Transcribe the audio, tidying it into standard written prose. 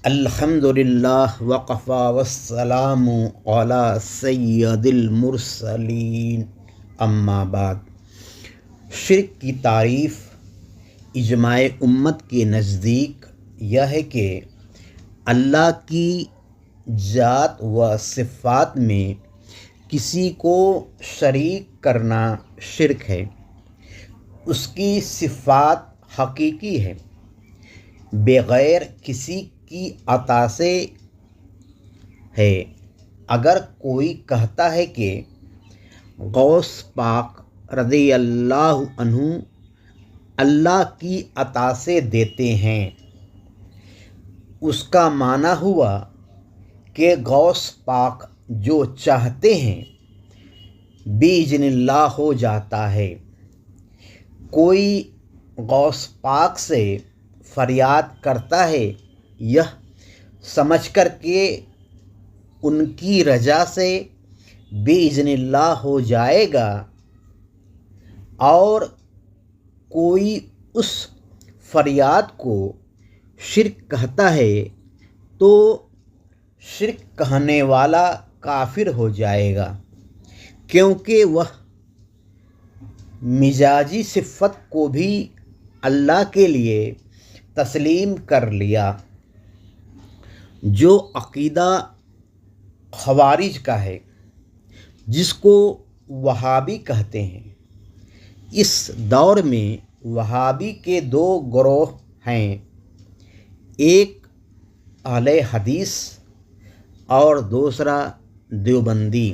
الحمدللہ وقفا والسلام علی سید المرسلین، اما بعد۔ شرک کی تعریف اجماع امت کے نزدیک یہ ہے کہ اللہ کی ذات و صفات میں کسی کو شریک کرنا شرک ہے۔ اس کی صفات حقیقی ہے، بغیر کسی کی عطا سے ہے۔ اگر کوئی کہتا ہے کہ غوث پاک رضی اللہ عنہ اللہ کی عطا سے دیتے ہیں، اس کا معنی ہوا کہ غوث پاک جو چاہتے ہیں بِإِذْنِ اللہ ہو جاتا ہے۔ کوئی غوث پاک سے فریاد کرتا ہے یہ سمجھ کر کہ ان کی رضا سے بِإِذْنِ اللہ ہو جائے گا، اور کوئی اس فریاد کو شرک کہتا ہے تو شرک کہنے والا کافر ہو جائے گا، کیونکہ وہ مزاجی صفت کو بھی اللہ کے لیے تسلیم کر لیا، جو عقیدہ خوارج کا ہے، جس کو وہابی کہتے ہیں۔ اس دور میں وہابی کے دو گروہ ہیں، ایک اہل حدیث اور دوسرا دیوبندی۔